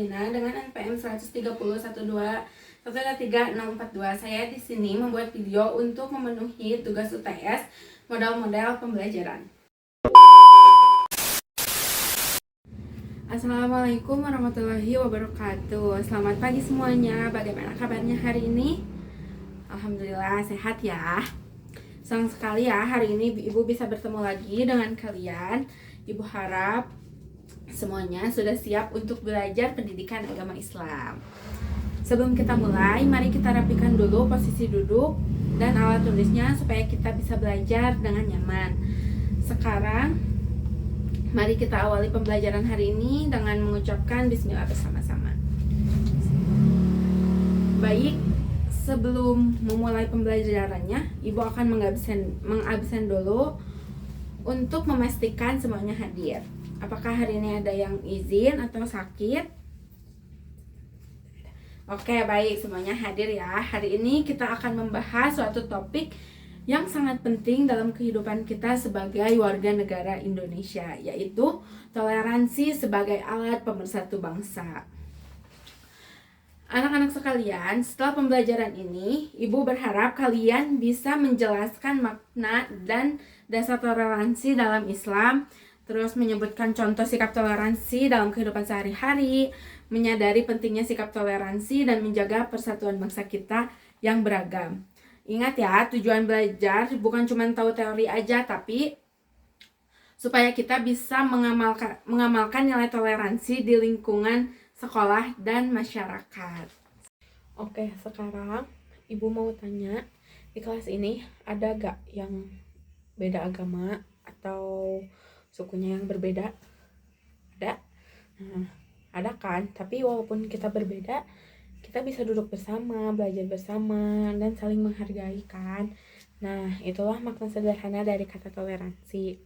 Madinah dengan NPM 130.12.123.042. Saya di sini membuat video untuk memenuhi tugas UTS modal-modal pembelajaran. Assalamualaikum warahmatullahi wabarakatuh. Selamat pagi semuanya. Bagaimana kabarnya hari ini? Alhamdulillah sehat ya. Senang sekali ya hari ini Ibu bisa bertemu lagi dengan kalian. Ibu harap semuanya sudah siap untuk belajar pendidikan agama Islam. Sebelum kita mulai, mari kita rapikan dulu posisi duduk dan alat tulisnya supaya kita bisa belajar dengan nyaman. Sekarang, mari kita awali pembelajaran hari ini dengan mengucapkan bismillah bersama-sama. Baik, sebelum memulai pembelajarannya, Ibu akan mengabsen dulu untuk memastikan semuanya hadir. Apakah hari ini ada yang izin atau sakit? Oke, baik, semuanya hadir ya. Hari ini kita akan membahas suatu topik yang sangat penting dalam kehidupan kita sebagai warga negara Indonesia, yaitu toleransi sebagai alat pemersatu bangsa. Anak-anak sekalian, setelah pembelajaran ini, Ibu berharap kalian bisa menjelaskan makna dan dasar toleransi dalam Islam, terus menyebutkan contoh sikap toleransi dalam kehidupan sehari-hari, menyadari pentingnya sikap toleransi dan menjaga persatuan bangsa kita yang beragam. Ingat ya, tujuan belajar bukan cuma tahu teori aja, tapi supaya kita bisa mengamalkan nilai toleransi di lingkungan sekolah dan masyarakat. Oke, sekarang Ibu mau tanya, di kelas ini ada gak yang beda agama atau sukunya yang berbeda? Ada? Nah, ada kan? Tapi walaupun kita berbeda, kita bisa duduk bersama, belajar bersama, dan saling menghargai kan? Nah, itulah makna sederhana dari kata toleransi.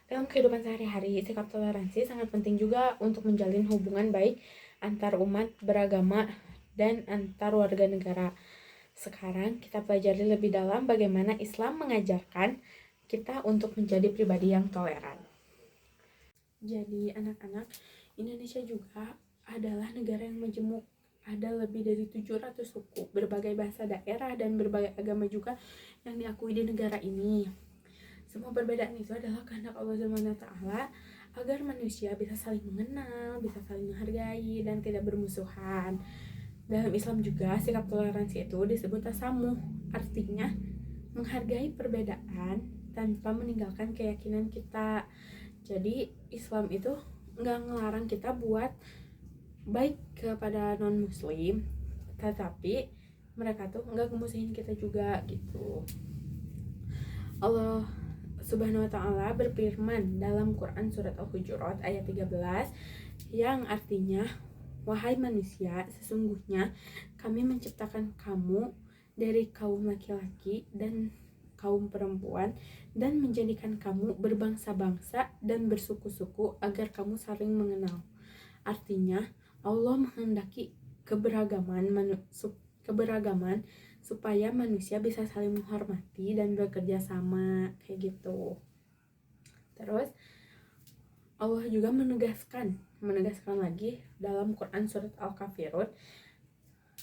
Dalam kehidupan sehari-hari, sikap toleransi sangat penting juga untuk menjalin hubungan baik antar umat beragama dan antar warga negara. Sekarang kita pelajari lebih dalam bagaimana Islam mengajarkan kita untuk menjadi pribadi yang toleran. Jadi anak-anak, Indonesia juga adalah negara yang majemuk. Ada lebih dari 700 suku, berbagai bahasa daerah dan berbagai agama juga yang diakui di negara ini. Semua perbedaan itu adalah kehendak Allah SWT agar manusia bisa saling mengenal, bisa saling menghargai dan tidak bermusuhan. Dalam Islam juga sikap toleransi itu disebut tasamuh, artinya menghargai perbedaan tanpa meninggalkan keyakinan kita. Jadi Islam itu nggak ngelarang kita buat baik kepada non muslim, tetapi mereka tuh nggak ngemusuhin kita juga gitu. Allah Subhanahu wa ta'ala berfirman dalam Quran surat Al-Hujurat ayat 13 yang artinya, wahai manusia, sesungguhnya kami menciptakan kamu dari kaum laki-laki dan kaum perempuan dan menjadikan kamu berbangsa-bangsa dan bersuku-suku agar kamu saling mengenal. Artinya Allah menghendaki keberagaman supaya manusia bisa saling menghormati dan bekerja sama kayak gitu. Terus Allah juga menegaskan lagi dalam Quran surat Al-Kafirun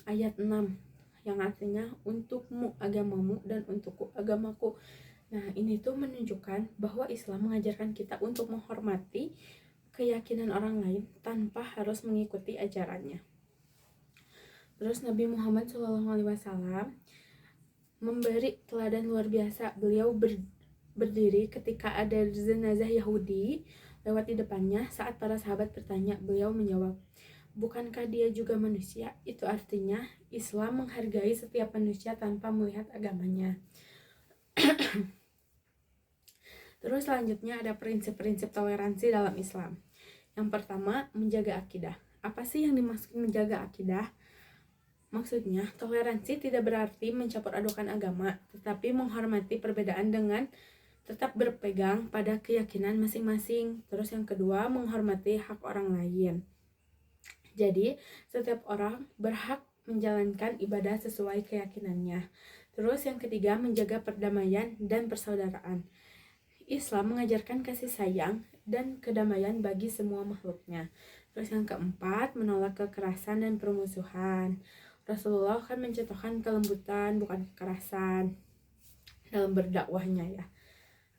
ayat 6 yang artinya untukmu agamamu dan untukku agamaku. Nah, ini tuh menunjukkan bahwa Islam mengajarkan kita untuk menghormati keyakinan orang lain tanpa harus mengikuti ajarannya. Terus Nabi Muhammad SAW memberi teladan luar biasa. Beliau berdiri ketika ada jenazah Yahudi lewat di depannya. Saat para sahabat bertanya, beliau menjawab, bukankah dia juga manusia? Itu artinya Islam menghargai setiap manusia tanpa melihat agamanya. Terus selanjutnya ada prinsip-prinsip toleransi dalam Islam. Yang pertama, menjaga akidah. Apa sih yang dimaksud menjaga akidah? Maksudnya, toleransi tidak berarti mencampur adukan agama, tetapi menghormati perbedaan dengan tetap berpegang pada keyakinan masing-masing. Terus yang kedua, menghormati hak orang lain. Jadi, setiap orang berhak menjalankan ibadah sesuai keyakinannya. Terus yang ketiga, menjaga perdamaian dan persaudaraan. Islam mengajarkan kasih sayang dan kedamaian bagi semua makhluknya. Terus yang keempat, menolak kekerasan dan permusuhan. Rasulullah kan mencontohkan kelembutan bukan kekerasan dalam berdakwahnya ya.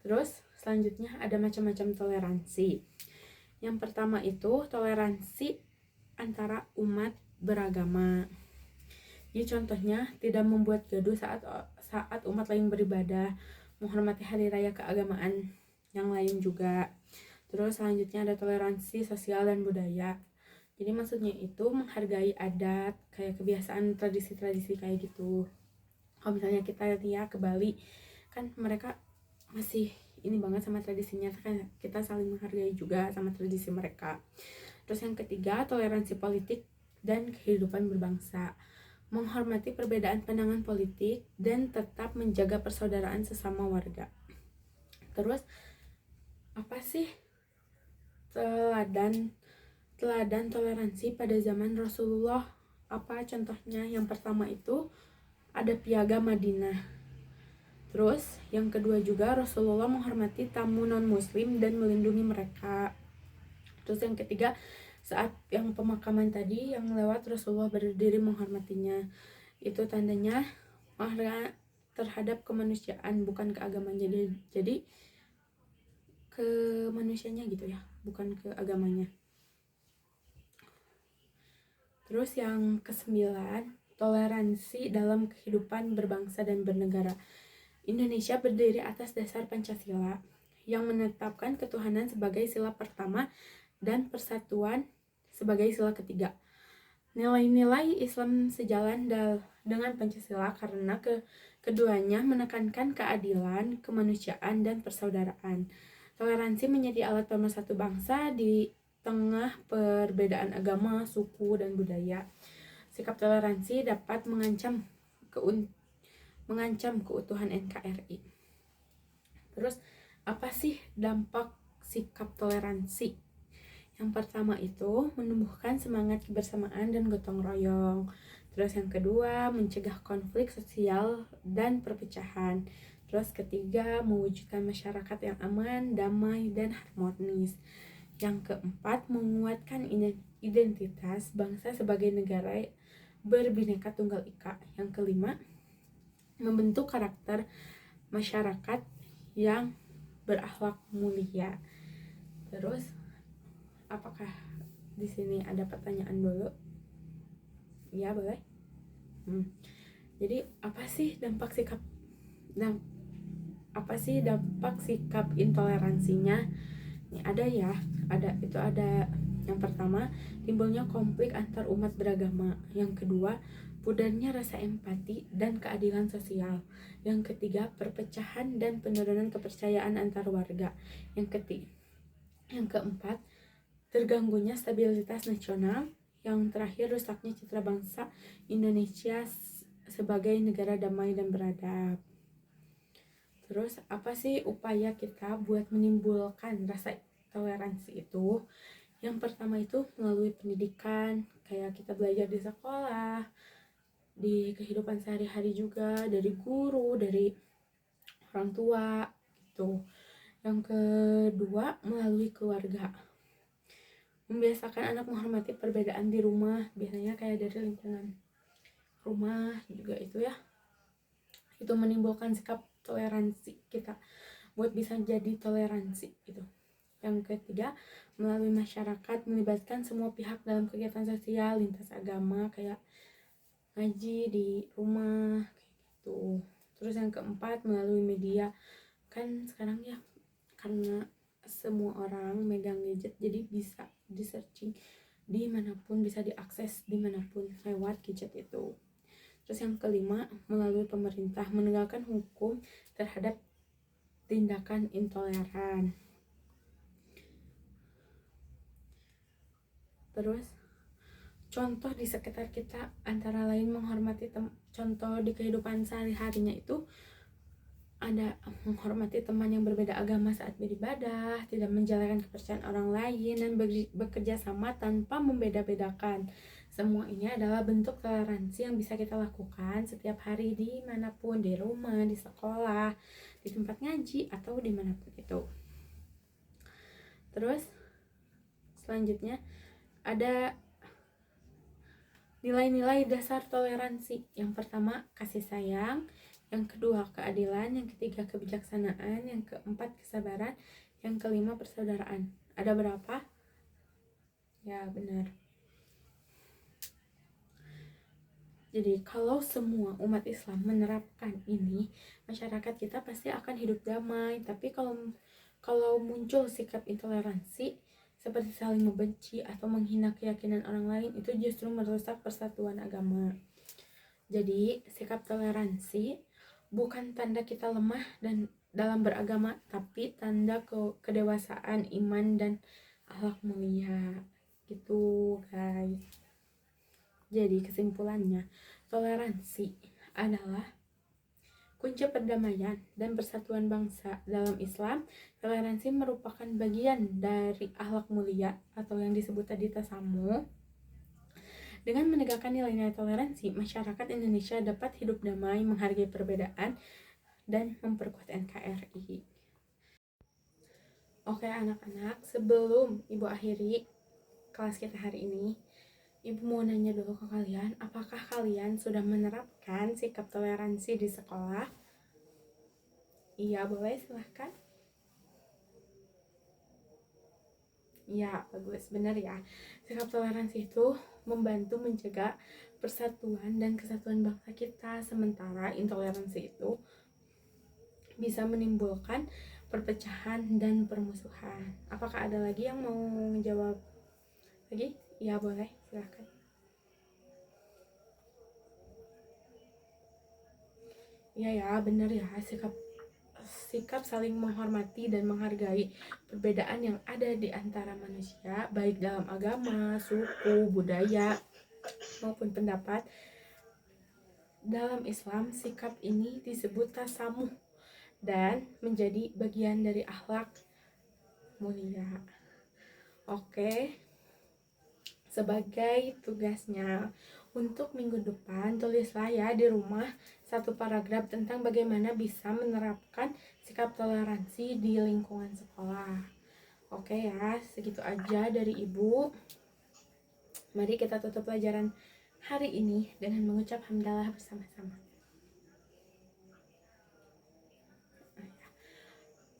Terus selanjutnya ada macam-macam toleransi. Yang pertama itu toleransi antara umat beragama. Jadi contohnya tidak membuat gaduh saat umat lain beribadah, menghormati hari raya keagamaan yang lain juga. Terus selanjutnya ada toleransi sosial dan budaya. Jadi maksudnya itu menghargai adat, kayak kebiasaan tradisi-tradisi kayak gitu. Kalau misalnya kita lihat ke Bali, kan mereka masih ini banget sama tradisinya, kan kita saling menghargai juga sama tradisi mereka. Terus yang ketiga, toleransi politik dan kehidupan berbangsa. Menghormati perbedaan pandangan politik dan tetap menjaga persaudaraan sesama warga. Terus apa sih teladan toleransi pada zaman Rasulullah? Apa contohnya? Yang pertama itu ada piagam Madinah. Terus yang kedua juga Rasulullah menghormati tamu non muslim dan melindungi mereka. Terus yang ketiga, saat yang pemakaman tadi yang lewat Rasulullah berdiri menghormatinya. Itu tandanya penghargaan terhadap kemanusiaan, bukan ke agamanya. Jadi ke manusianya gitu ya, bukan ke agamanya. Terus yang kesembilan, toleransi dalam kehidupan berbangsa dan bernegara. Indonesia berdiri atas dasar Pancasila yang menetapkan ketuhanan sebagai sila pertama dan persatuan sebagai sila ketiga. Nilai-nilai Islam sejalan dengan Pancasila karena keduanya menekankan keadilan, kemanusiaan, dan persaudaraan. Toleransi menjadi alat pemersatu bangsa di tengah perbedaan agama, suku, dan budaya. Sikap toleransi dapat mengancam keutuhan NKRI. Terus apa sih dampak sikap toleransi? Yang pertama itu menumbuhkan semangat kebersamaan dan gotong royong. Terus yang kedua mencegah konflik sosial dan perpecahan. Terus ketiga mewujudkan masyarakat yang aman, damai, dan harmonis. Yang keempat menguatkan identitas bangsa sebagai negara berbineka tunggal ika. Yang kelima membentuk karakter masyarakat yang berakhlak mulia. Terus apakah di sini ada pertanyaan dulu? Ya boleh. Jadi apa sih dampak sikap intoleransinya? Ini ada yang pertama timbulnya konflik antar umat beragama. Yang kedua pudarnya rasa empati dan keadilan sosial. Yang ketiga perpecahan dan penurunan kepercayaan antar warga. Yang keempat terganggunya stabilitas nasional. Yang terakhir rusaknya citra bangsa Indonesia sebagai negara damai dan beradab. Terus apa sih upaya kita buat menimbulkan rasa toleransi itu? Yang pertama itu melalui pendidikan, kayak kita belajar di sekolah, di kehidupan sehari-hari juga, dari guru, dari orang tua gitu. Yang kedua melalui keluarga, membiasakan anak menghormati perbedaan di rumah, biasanya kayak dari lingkungan rumah juga itu ya. Itu menimbulkan sikap toleransi kita buat bisa jadi toleransi gitu. Yang ketiga melalui masyarakat, melibatkan semua pihak dalam kegiatan sosial lintas agama kayak ngaji di rumah kayak gitu. Terus yang keempat melalui media, kan sekarang ya karena semua orang megang gadget jadi bisa di searching dimanapun, bisa diakses dimanapun lewat gadget itu. Terus yang kelima melalui pemerintah, menegakkan hukum terhadap tindakan intoleran. Terus contoh di sekitar kita antara lain menghormati contoh di kehidupan sehari-harinya itu ada menghormati teman yang berbeda agama saat beribadah, tidak menjalankan kepercayaan orang lain, dan bekerja sama tanpa membeda-bedakan. Semua ini adalah bentuk toleransi yang bisa kita lakukan setiap hari dimanapun, di rumah, di sekolah, di tempat ngaji, atau dimanapun itu. Terus selanjutnya ada nilai-nilai dasar toleransi. Yang pertama, kasih sayang. Yang kedua, keadilan. Yang ketiga, kebijaksanaan. Yang keempat, kesabaran. Yang kelima, persaudaraan. Ada berapa? Ya, benar. Jadi, kalau semua umat Islam menerapkan ini, masyarakat kita pasti akan hidup damai. Tapi kalau muncul sikap intoleransi, seperti saling membenci atau menghina keyakinan orang lain, itu justru merusak persatuan agama. Jadi, sikap toleransi bukan tanda kita lemah dan dalam beragama, tapi tanda kedewasaan iman dan akhlak mulia. Gitu, guys. Jadi, kesimpulannya, toleransi adalah kunci perdamaian dan persatuan bangsa. Dalam Islam, toleransi merupakan bagian dari akhlak mulia atau yang disebut tadi tasamuh. Dengan menegakkan nilai-nilai toleransi, masyarakat Indonesia dapat hidup damai, menghargai perbedaan, dan memperkuat NKRI. Oke anak-anak, sebelum Ibu akhiri kelas kita hari ini, Ibu mau nanya dulu ke kalian, apakah kalian sudah menerapkan sikap toleransi di sekolah? Iya, boleh, silahkan. Ya, bagus, benar ya. Sikap toleransi itu membantu menjaga persatuan dan kesatuan bangsa kita, sementara intoleransi itu bisa menimbulkan perpecahan dan permusuhan. Apakah ada lagi yang mau menjawab lagi? Ya, boleh, silahkan. Iya ya, benar ya, sikap saling menghormati dan menghargai perbedaan yang ada di antara manusia, baik dalam agama, suku, budaya, maupun pendapat. Dalam Islam, sikap ini disebut tasamuh dan menjadi bagian dari akhlak mulia. Oke. Sebagai tugasnya untuk minggu depan, tulislah ya di rumah satu paragraf tentang bagaimana bisa menerapkan sikap toleransi di lingkungan sekolah. Oke ya, segitu aja dari Ibu. Mari kita tutup pelajaran hari ini dengan mengucap hamdalah bersama-sama.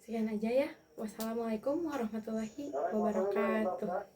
Sekian aja ya. Wassalamualaikum warahmatullahi wabarakatuh.